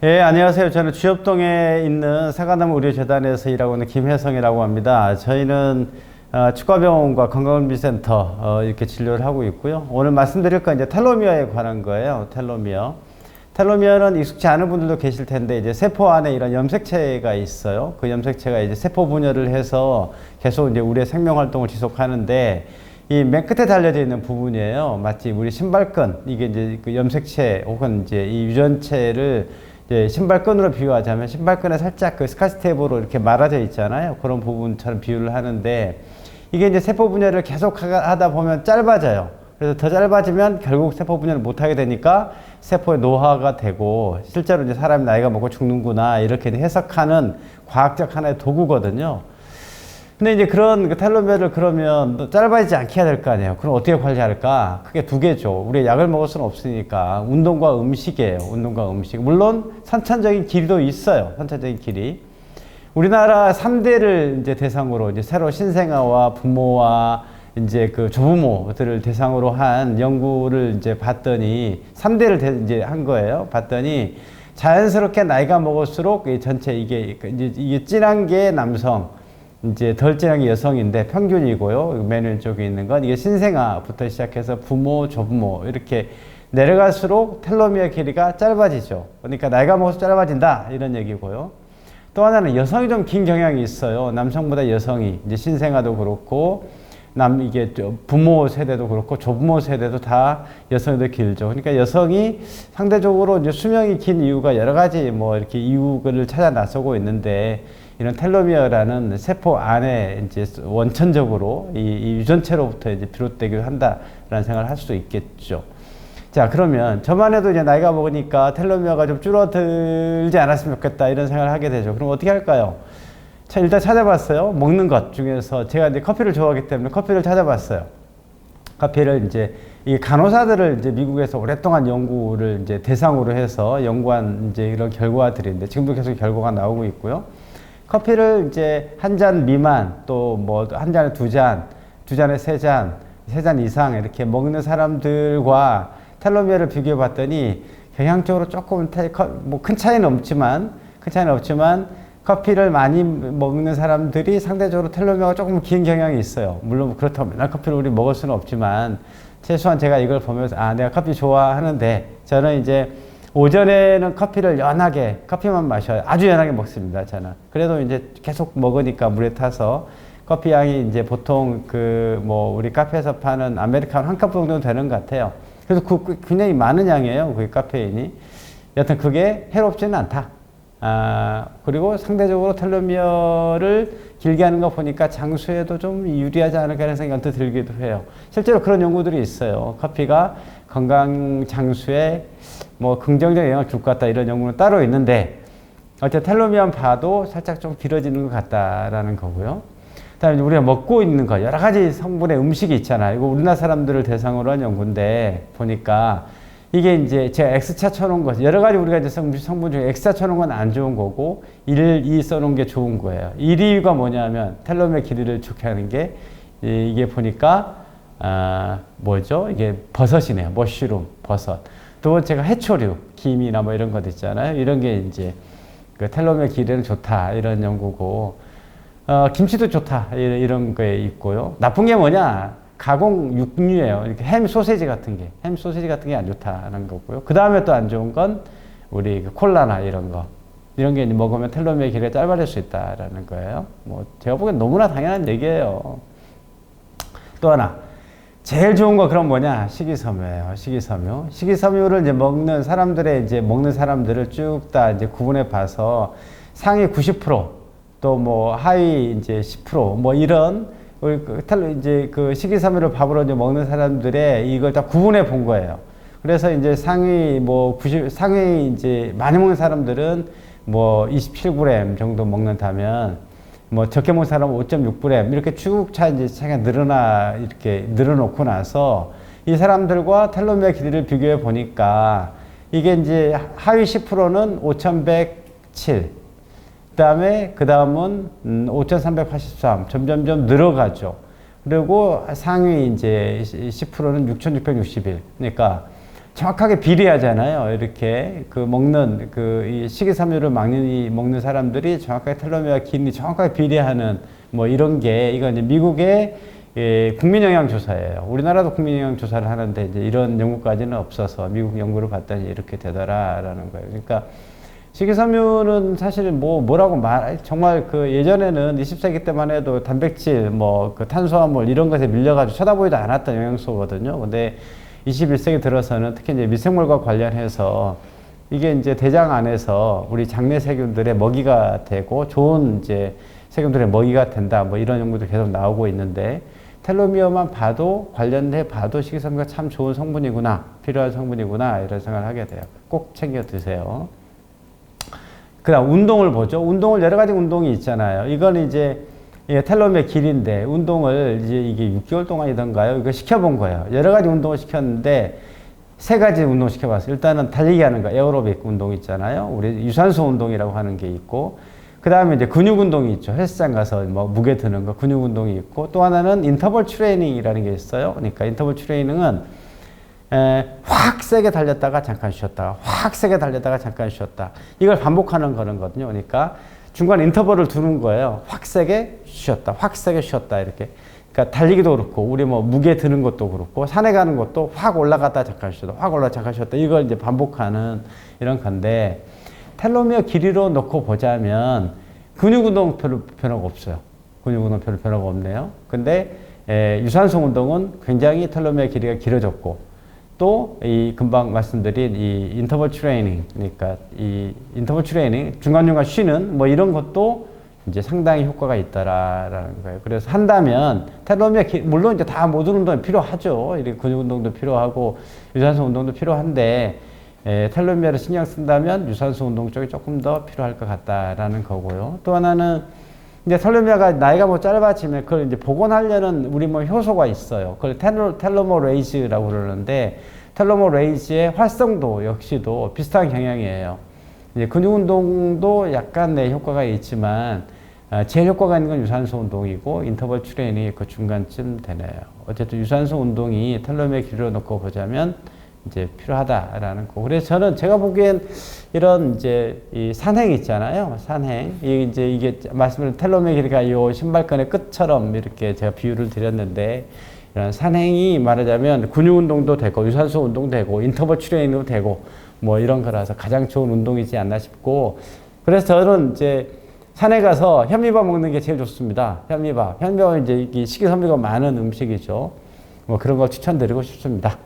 예, 안녕하세요. 저는 주엽동에 있는 사과나무 의료재단에서 일하고 있는 김혜성이라고 합니다. 저희는 치과병원과 건강검진센터 이렇게 진료를 하고 있고요. 오늘 말씀드릴 건 이제 텔로미어에 관한 거예요. 텔로미어. 텔로미어는 익숙치 않은 분들도 계실 텐데 이제 세포 안에 이런 염색체가 있어요. 그 염색체가 이제 세포 분열을 해서 계속 이제 우리의 생명 활동을 지속하는데 이 맨 끝에 달려져 있는 부분이에요. 마치 우리 신발끈, 이게 이제 그 염색체 혹은 이제 이 유전체를 이제 신발끈으로 비유하자면 신발끈에 살짝 그 스카치 테이프로 이렇게 말아져 있잖아요. 그런 부분처럼 비유를 하는데 이게 이제 세포 분열을 계속 하다 보면 짧아져요. 그래서 더 짧아지면 결국 세포 분열을 못 하게 되니까 세포의 노화가 되고 실제로 이제 사람이 나이가 먹고 죽는구나 이렇게 해석하는 과학적 하나의 도구거든요. 근데 이제 그런 그 텔로미어를 그러면 짧아지지 않게 해야 될 거 아니에요. 그럼 어떻게 관리할까? 크게 두 개죠. 우리 약을 먹을 수는 없으니까 운동과 음식이에요. 운동과 음식. 물론 선천적인 길이도 있어요. 선천적인 길이. 우리나라 3대를 이제 대상으로 이제 새로 신생아와 부모와 이제 그 조부모들을 대상으로 한 연구를 이제 봤더니 3대를 이제 한 거예요. 봤더니 자연스럽게 나이가 먹을수록 이 전체 이게 진한 게 남성, 이제 덜 진한 게 여성인데 평균이고요. 맨 왼쪽에 있는 건 이게 신생아부터 시작해서 부모, 조부모 이렇게 내려갈수록 텔로미어 길이가 짧아지죠. 그러니까 나이가 먹어서 짧아진다 이런 얘기고요. 또 하나는 여성이 좀 긴 경향이 있어요. 남성보다 여성이 이제 신생아도 그렇고 이게 부모 세대도 그렇고 조부모 세대도 다 여성이 더 길죠. 그러니까 여성이 상대적으로 이제 수명이 긴 이유가 여러 가지 뭐 이렇게 이유를 찾아 나서고 있는데 이런 텔로미어라는 세포 안에 이제 원천적으로 이 유전체로부터 이제 비롯되기도 한다라는 생각을 할 수 있겠죠. 자, 그러면 저만 해도 이제 나이가 먹으니까 텔로미어가 좀 줄어들지 않았으면 좋겠다 이런 생각을 하게 되죠. 그럼 어떻게 할까요? 자, 일단 찾아봤어요. 먹는 것 중에서 제가 이제 커피를 좋아하기 때문에 커피를 찾아봤어요. 커피를 이제 이 간호사들을 이제 미국에서 오랫동안 연구를 이제 대상으로 해서 연구한 이제 이런 결과들인데 지금도 계속 결과가 나오고 있고요. 커피를 이제 한 잔 미만 또 뭐 한 잔에 두 잔에 세 잔 이상 이렇게 먹는 사람들과 텔로미어를 비교해 봤더니 경향적으로 조금 뭐 큰 차이는 없지만 커피를 많이 먹는 사람들이 상대적으로 텔로미어가 조금 긴 경향이 있어요. 물론 그렇다고 맨날 커피를 우리 먹을 수는 없지만 최소한 제가 이걸 보면서 내가 커피 좋아하는데 저는 이제 오전에는 커피를 연하게 커피만 마셔요. 아주 연하게 먹습니다. 저는. 그래도 이제 계속 먹으니까 물에 타서 커피 양이 이제 보통 뭐 우리 카페에서 파는 아메리카노 한 컵 정도 되는 것 같아요. 그래서 굉장히 많은 양이에요. 그 카페인이. 여튼 그게 해롭지는 않다. 그리고 상대적으로 텔로미어를 길게 하는 거 보니까 장수에도 좀 유리하지 않을까 하는 생각도 들기도 해요. 실제로 그런 연구들이 있어요. 커피가 건강 장수에 뭐 긍정적인 영향을 줄 것 같다 이런 연구는 따로 있는데 어쨌든 텔로미어만 봐도 살짝 좀 길어지는 것 같다라는 거고요. 그다음에 우리가 먹고 있는 거 여러 가지 성분의 음식이 있잖아요. 이거 우리나라 사람들을 대상으로 한 연구인데 보니까 이게 이제 제가 X차 쳐놓은 거 여러 가지 우리가 이제 성분 중에 X차 쳐놓은 건 안 좋은 거고 1, 2 써놓은 게 좋은 거예요. 1, 2가 뭐냐면 텔로미어 길이를 좋게 하는 게 이게 보니까 뭐죠? 이게 버섯이네요. 머쉬룸, 버섯. 두 번째가 해초류, 김이나 뭐 이런 것 있잖아요. 이런 게 이제 그 텔로미어 길이는 좋다 이런 연구고 김치도 좋다 이런 거에 있고요. 나쁜 게 뭐냐? 가공 육류예요. 이렇게 햄 소세지 같은 게 안 좋다는 거고요. 그 다음에 또 안 좋은 건 우리 콜라나 이런 게 먹으면 텔로미어 길이가 짧아질 수 있다라는 거예요. 뭐 제가 보기엔 너무나 당연한 얘기예요. 또 하나 제일 좋은 거 그럼 뭐냐? 식이섬유예요. 식이섬유를 이제 먹는 사람들을 쭉 다 이제 구분해 봐서 상위 90% 또 뭐 하위 이제 10% 뭐 이런 이제 그 식이섬유를 밥으로 이제 먹는 사람들의 이걸 다 구분해 본 거예요. 그래서 이제 상위 이제 많이 먹는 사람들은 뭐 27g 정도 먹는다면 뭐 적게 먹는 사람은 5.6g 이렇게 쭉 이제 차이가 이렇게 늘어놓고 나서 이 사람들과 텔로미어 길이를 비교해 보니까 이게 이제 하위 10%는 5107, 그 다음은 5383 점점점 늘어가죠. 그리고 상위 이제 10%는 6661. 그러니까 정확하게 비례하잖아요. 이렇게 그 먹는 이 식이섬유를 먹는 사람들이 정확하게 텔로미어 기능이 정확하게 비례하는 뭐 이런 게 이건 이제 미국의 국민영양조사예요. 우리나라도 국민영양조사를 하는데 이제 이런 연구까지는 없어서 미국 연구를 봤더니 이렇게 되더라라는 거예요. 그러니까 식이섬유는 사실 뭐라고 정말 그 예전에는 20세기 때만 해도 단백질, 그 탄수화물 이런 것에 밀려가지고 쳐다보지도 않았던 영양소거든요. 근데 21세기 들어서는 특히 이제 미생물과 관련해서 이게 이제 대장 안에서 우리 장내 세균들의 먹이가 되고 좋은 이제 세균들의 먹이가 된다. 뭐 이런 연구도 계속 나오고 있는데 텔로미어만 봐도 관련해 봐도 식이섬유가 참 좋은 성분이구나, 필요한 성분이구나 이런 생각을 하게 돼요. 꼭 챙겨 드세요. 그다음 운동을 보죠. 운동을 여러 가지 운동이 있잖아요. 이건 이제 텔로미어 길인데 운동을 이제 이게 6개월 동안이던가요? 이거 시켜본 거예요. 여러 가지 운동을 시켰는데 세 가지 운동 시켜봤어요. 일단은 달리기 하는 거, 에어로빅 운동 있잖아요. 우리 유산소 운동이라고 하는 게 있고, 그 다음에 이제 근육 운동이 있죠. 헬스장 가서 뭐 무게 드는 거, 근육 운동이 있고, 또 하나는 인터벌 트레이닝이라는 게 있어요. 그러니까 인터벌 트레이닝은 확 세게 달렸다가 잠깐 쉬었다가, 확 세게 달렸다가 잠깐 쉬었다. 이걸 반복하는 거거든요. 그러니까 중간 인터벌을 두는 거예요. 확 세게 쉬었다, 확 세게 쉬었다 이렇게. 그러니까 달리기도 그렇고, 우리 뭐 무게 드는 것도 그렇고, 산에 가는 것도 확 올라갔다 잠깐 쉬었다, 확 올라갔다 잠깐 쉬었다. 이걸 이제 반복하는 이런 건데, 텔로미어 길이로 놓고 보자면 근육 운동 별로 변화가 없어요. 근육 운동 별로 변화가 없네요. 근데 유산소 운동은 굉장히 텔로미어 길이가 길어졌고, 또 이 금방 말씀드린 이 인터벌 트레이닝, 그러니까 이 인터벌 트레이닝 중간중간 쉬는 뭐 이런 것도 이제 상당히 효과가 있다라는 거예요. 그래서 한다면 텔로미어 물론 이제 다 모든 운동이 필요하죠. 이렇게 근육 운동도 필요하고 유산소 운동도 필요한데 텔로미어를 신경 쓴다면 유산소 운동 쪽이 조금 더 필요할 것 같다라는 거고요. 또 하나는 이제 텔로미어가 나이가 뭐 짧아지면 그걸 이제 복원하려는 우리 뭐 효소가 있어요. 그걸 텔로머레이즈라고 그러는데 텔로머레이즈의 활성도 역시도 비슷한 경향이에요. 이제 근육 운동도 약간 효과가 있지만 제일 효과가 있는 건 유산소 운동이고 인터벌 트레이닝이 그 중간쯤 되네요. 어쨌든 유산소 운동이 텔로미어 길이로 놓고 보자면 이제 필요하다라는 거. 그래서 저는 제가 보기엔 이런 이제 이 산행 있잖아요. 산행. 이게 말씀드린 텔로미어 길이가 요 신발끈의 끝처럼 이렇게 제가 비유를 드렸는데 이런 산행이 말하자면 근육 운동도 되고 유산소 운동도 되고 인터벌 트레이닝도 되고 뭐 이런 거라서 가장 좋은 운동이지 않나 싶고 그래서 저는 이제 산에 가서 현미밥 먹는 게 제일 좋습니다. 현미밥은 이제 식이섬유가 많은 음식이죠. 뭐 그런 걸 추천드리고 싶습니다.